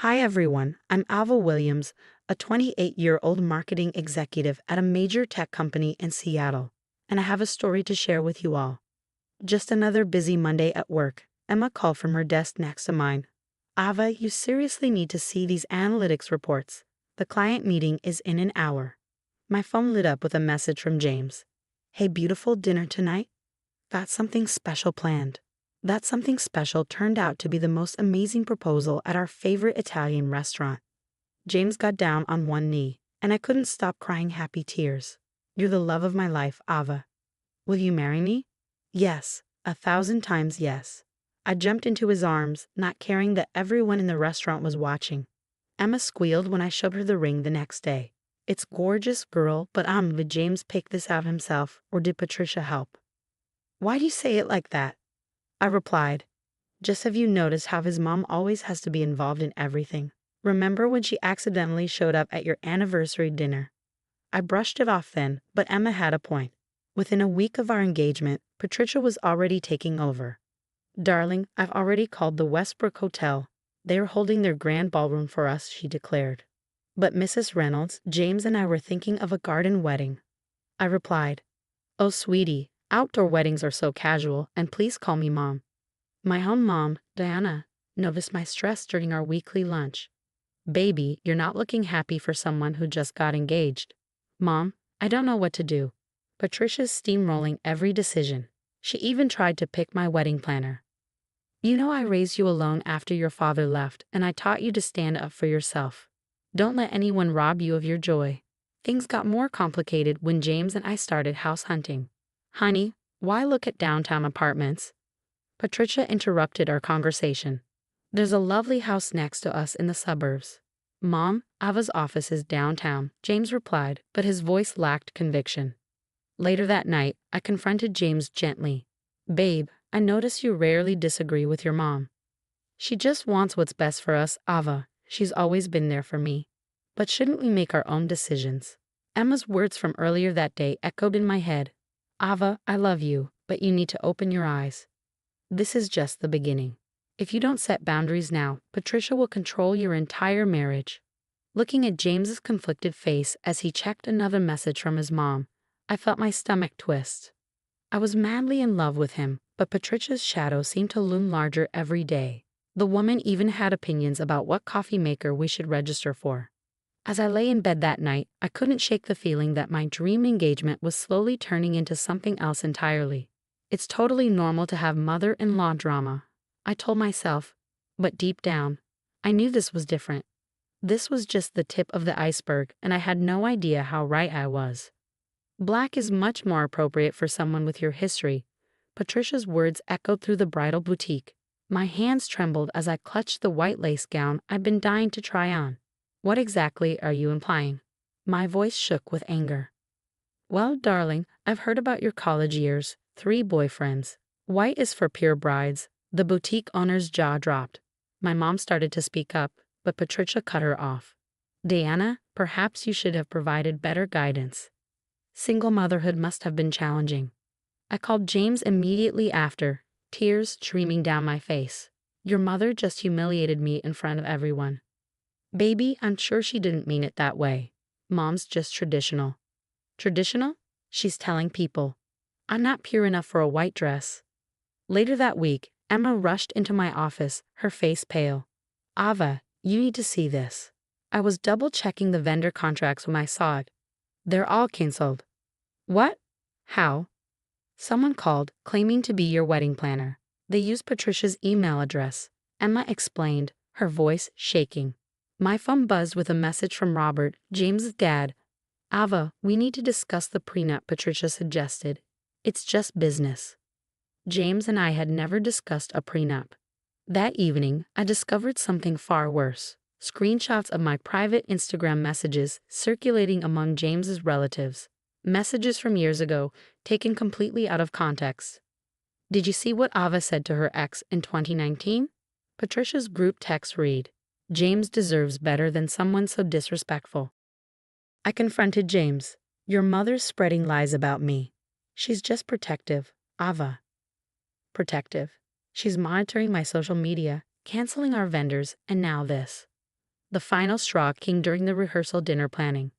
Hi everyone, I'm Ava Williams, a 28-year-old marketing executive at a major tech company in Seattle, and I have a story to share with you all. Just another busy Monday at work. Emma called from her desk next to mine. Ava, you seriously need to see these analytics reports. The client meeting is in an hour. My phone lit up with a message from James. Hey beautiful, dinner tonight? Got something special planned. That something special turned out to be the most amazing proposal at our favorite Italian restaurant. James got down on one knee, and I couldn't stop crying happy tears. You're the love of my life, Ava. Will you marry me? Yes, 1,000 times yes. I jumped into his arms, not caring that everyone in the restaurant was watching. Emma squealed when I showed her the ring the next day. It's gorgeous, girl, but did James pick this out himself, or did Patricia help? Why do you say it like that? I replied, just have you noticed how his mom always has to be involved in everything? Remember when she accidentally showed up at your anniversary dinner? I brushed it off then, but Emma had a point. Within a week of our engagement, Patricia was already taking over. Darling, I've already called the Westbrook Hotel. They are holding their grand ballroom for us, she declared. But Mrs. Reynolds, James and I were thinking of a garden wedding. I replied, oh sweetie, outdoor weddings are so casual, and please call me Mom. My own mom, Diana, noticed my stress during our weekly lunch. Baby, you're not looking happy for someone who just got engaged. Mom, I don't know what to do. Patricia's steamrolling every decision. She even tried to pick my wedding planner. You know I raised you alone after your father left, and I taught you to stand up for yourself. Don't let anyone rob you of your joy. Things got more complicated when James and I started house hunting. Honey, why look at downtown apartments? Patricia interrupted our conversation. There's a lovely house next to us in the suburbs. Mom, Ava's office is downtown, James replied, but his voice lacked conviction. Later that night, I confronted James gently. Babe, I notice you rarely disagree with your mom. She just wants what's best for us, Ava. She's always been there for me. But shouldn't we make our own decisions? Emma's words from earlier that day echoed in my head. Ava, I love you, but you need to open your eyes. This is just the beginning. If you don't set boundaries now, Patricia will control your entire marriage. Looking at James's conflicted face as he checked another message from his mom, I felt my stomach twist. I was madly in love with him, but Patricia's shadow seemed to loom larger every day. The woman even had opinions about what coffee maker we should register for. As I lay in bed that night, I couldn't shake the feeling that my dream engagement was slowly turning into something else entirely. It's totally normal to have mother-in-law drama, I told myself, but deep down, I knew this was different. This was just the tip of the iceberg, and I had no idea how right I was. Black is much more appropriate for someone with your history. Patricia's words echoed through the bridal boutique. My hands trembled as I clutched the white lace gown I'd been dying to try on. What exactly are you implying? My voice shook with anger. Well, darling, I've heard about your college years, 3 boyfriends. White is for pure brides. The boutique owner's jaw dropped. My mom started to speak up, but Patricia cut her off. Diana, perhaps you should have provided better guidance. Single motherhood must have been challenging. I called James immediately after, tears streaming down my face. Your mother just humiliated me in front of everyone. Baby, I'm sure she didn't mean it that way. Mom's just traditional. Traditional? She's telling people. I'm not pure enough for a white dress. Later that week, Emma rushed into my office, her face pale. Ava, you need to see this. I was double-checking the vendor contracts when I saw it. They're all canceled. What? How? Someone called, claiming to be your wedding planner. They used Patricia's email address. Emma explained, her voice shaking. My phone buzzed with a message from Robert, James's dad. Ava, we need to discuss the prenup Patricia suggested. It's just business. James and I had never discussed a prenup. That evening, I discovered something far worse. Screenshots of my private Instagram messages circulating among James's relatives. Messages from years ago, taken completely out of context. Did you see what Ava said to her ex in 2019? Patricia's group text read, James deserves better than someone so disrespectful. I confronted James. Your mother's spreading lies about me. She's just protective, Ava. Protective. She's monitoring my social media, canceling our vendors, and now this. The final straw came during the rehearsal dinner planning.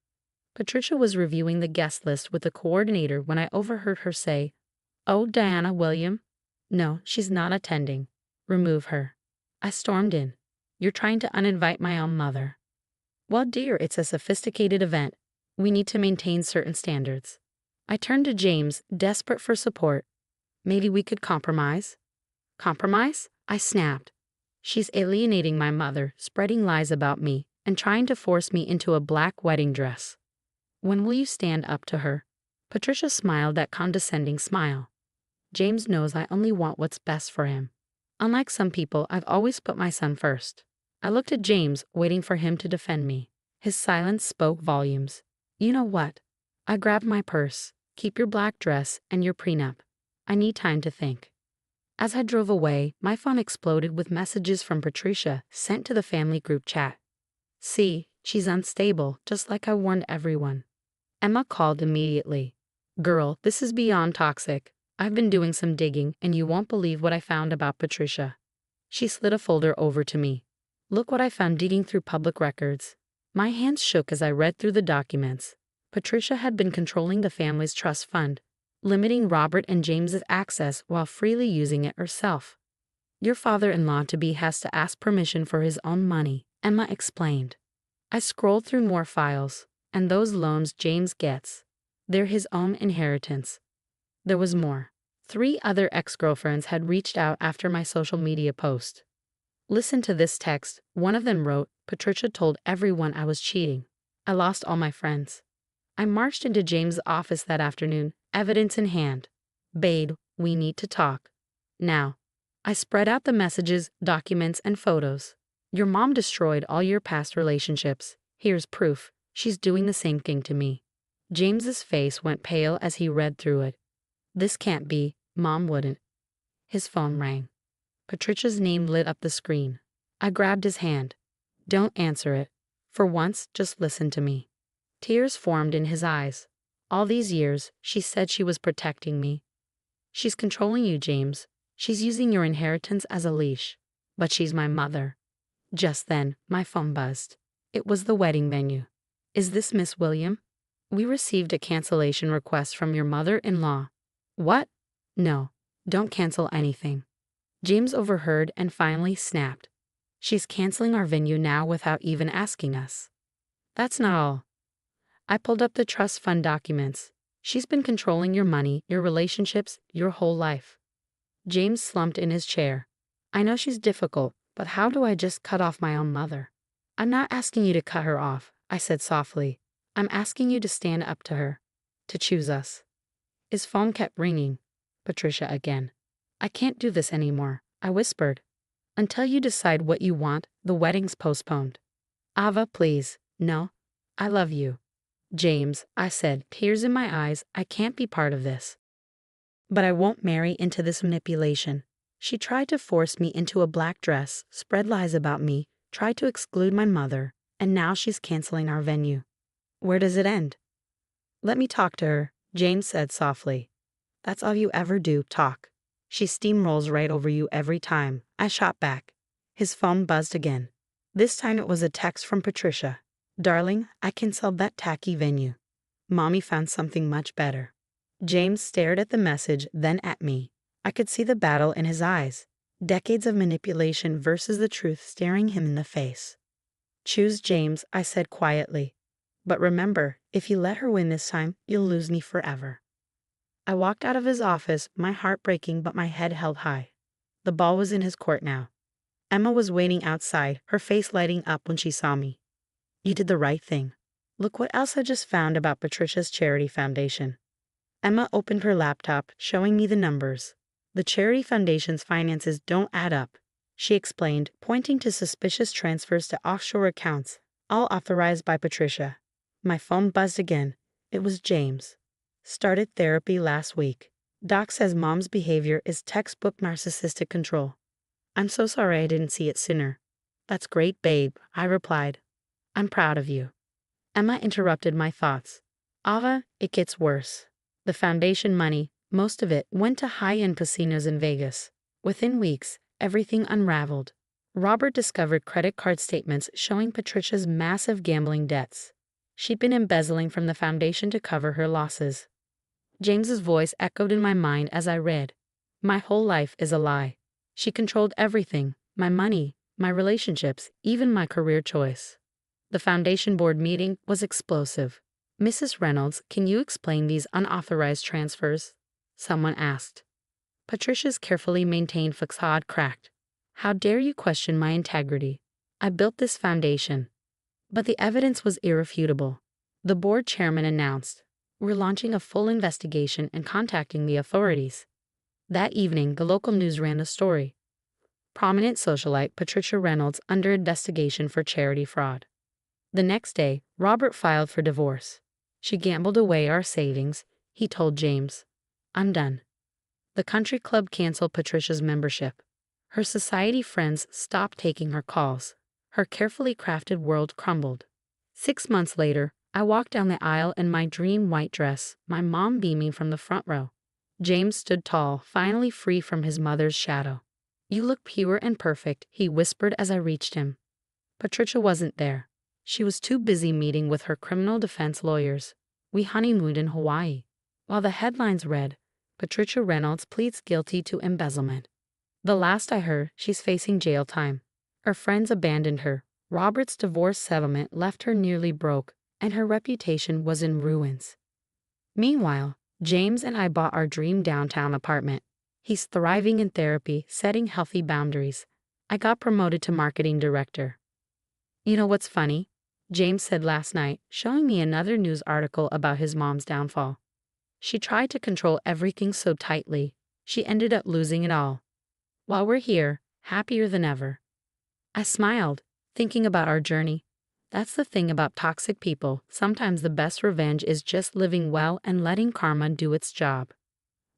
Patricia was reviewing the guest list with the coordinator when I overheard her say, "Oh, Diana William? No, she's not attending. Remove her." I stormed in. "You're trying to uninvite my own mother." "Well, dear, it's a sophisticated event. We need to maintain certain standards." I turned to James, desperate for support. "Maybe we could compromise." "Compromise?" I snapped. "She's alienating my mother, spreading lies about me, and trying to force me into a black wedding dress. When will you stand up to her?" Patricia smiled that condescending smile. "James knows I only want what's best for him. Unlike some people, I've always put my son first." I looked at James, waiting for him to defend me. His silence spoke volumes. "You know what?" I grabbed my purse. "Keep your black dress and your prenup. I need time to think." As I drove away, my phone exploded with messages from Patricia sent to the family group chat. "See, she's unstable, just like I warned everyone." Emma called immediately. "Girl, this is beyond toxic. I've been doing some digging, and you won't believe what I found about Patricia." She slid a folder over to me. "Look what I found digging through public records." My hands shook as I read through the documents. Patricia had been controlling the family's trust fund, limiting Robert and James's access while freely using it herself. "Your father-in-law-to-be has to ask permission for his own money," Emma explained. I scrolled through more files. "And those loans James gets, they're his own inheritance." There was more. 3 other ex-girlfriends had reached out after my social media post. "Listen to this text," one of them wrote. "Patricia told everyone I was cheating. I lost all my friends." I marched into James' office that afternoon, evidence in hand. "Babe, we need to talk. Now." I spread out the messages, documents, and photos. "Your mom destroyed all your past relationships. Here's proof. She's doing the same thing to me." James's face went pale as he read through it. "This can't be. Mom wouldn't." His phone rang. Patricia's name lit up the screen. I grabbed his hand. "Don't answer it. For once, just listen to me." Tears formed in his eyes. "All these years, she said she was protecting me." "She's controlling you, James. She's using your inheritance as a leash. But she's my mother." Just then, my phone buzzed. It was the wedding venue. "Is this Miss William? We received a cancellation request from your mother-in-law." "What?" "No, don't cancel anything." James overheard and finally snapped. "She's canceling our venue now without even asking us." "That's not all." I pulled up the trust fund documents. "She's been controlling your money, your relationships, your whole life." James slumped in his chair. "I know she's difficult, but how do I just cut off my own mother?" "I'm not asking you to cut her off," I said softly. "I'm asking you to stand up to her, to choose us." His phone kept ringing. Patricia again. "I can't do this anymore," I whispered. "Until you decide what you want, the wedding's postponed." "Ava, please. No. I love you." "James," I said, tears in my eyes, "I can't be part of this." "But I won't marry into this manipulation." She tried to force me into a black dress, spread lies about me, tried to exclude my mother, and now she's canceling our venue. Where does it end? "Let me talk to her," James said softly. "That's all you ever do, talk. She steamrolls right over you every time," I shot back. His phone buzzed again. This time it was a text from Patricia. "Darling, I canceled that tacky venue. Mommy found something much better." James stared at the message, then at me. I could see the battle in his eyes. Decades of manipulation versus the truth staring him in the face. "Choose James," I said quietly. "But remember, if you let her win this time, you'll lose me forever." I walked out of his office, my heart breaking but my head held high. The ball was in his court now. Emma was waiting outside, her face lighting up when she saw me. "You did the right thing. Look what else I just found about Patricia's charity foundation." Emma opened her laptop, showing me the numbers. "The charity foundation's finances don't add up," she explained, pointing to suspicious transfers to offshore accounts, all authorized by Patricia. My phone buzzed again. It was James. "Started therapy last week. Doc says mom's behavior is textbook narcissistic control. I'm so sorry I didn't see it sooner." "That's great, babe," I replied. "I'm proud of you." Emma interrupted my thoughts. "Ava, it gets worse. The foundation money, most of it, went to high-end casinos in Vegas. Within weeks, everything unraveled. Robert discovered credit card statements showing Patricia's massive gambling debts. She'd been embezzling from the foundation to cover her losses. James's voice echoed in my mind as I read. My whole life is a lie. She controlled everything, my money, my relationships, even my career choice. The foundation board meeting was explosive. Mrs. Reynolds, can you explain these unauthorized transfers? Someone asked. Patricia's carefully maintained facade cracked. How dare you question my integrity? I built this foundation. But the evidence was irrefutable. The board chairman announced, "We're launching a full investigation and contacting the authorities." That evening, the local news ran a story. Prominent socialite Patricia Reynolds under investigation for charity fraud. The next day, Robert filed for divorce. She gambled away our savings, he told James. I'm done. The country club canceled Patricia's membership. Her society friends stopped taking her calls. Her carefully crafted world crumbled. 6 months later, I walked down the aisle in my dream white dress, my mom beaming from the front row. James stood tall, finally free from his mother's shadow. You look pure and perfect, he whispered as I reached him. Patricia wasn't there. She was too busy meeting with her criminal defense lawyers. We honeymooned in Hawaii. While the headlines read, Patricia Reynolds pleads guilty to embezzlement. The last I heard, she's facing jail time. Her friends abandoned her. Robert's divorce settlement left her nearly broke, and her reputation was in ruins. Meanwhile, James and I bought our dream downtown apartment. He's thriving in therapy, setting healthy boundaries. I got promoted to marketing director. You know what's funny? James said last night, showing me another news article about his mom's downfall. She tried to control everything so tightly, she ended up losing it all. While we're here, happier than ever. I smiled, thinking about our journey. That's the thing about toxic people. Sometimes the best revenge is just living well and letting karma do its job.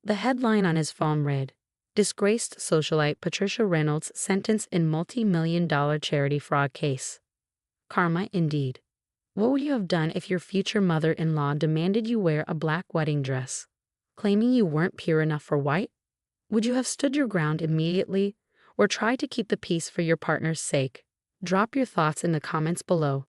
The headline on his phone read, Disgraced socialite Patricia Reynolds sentenced in multi-million-dollar charity fraud case. Karma indeed. What would you have done if your future mother-in-law demanded you wear a black wedding dress, claiming you weren't pure enough for white? Would you have stood your ground immediately, or tried to keep the peace for your partner's sake? Drop your thoughts in the comments below.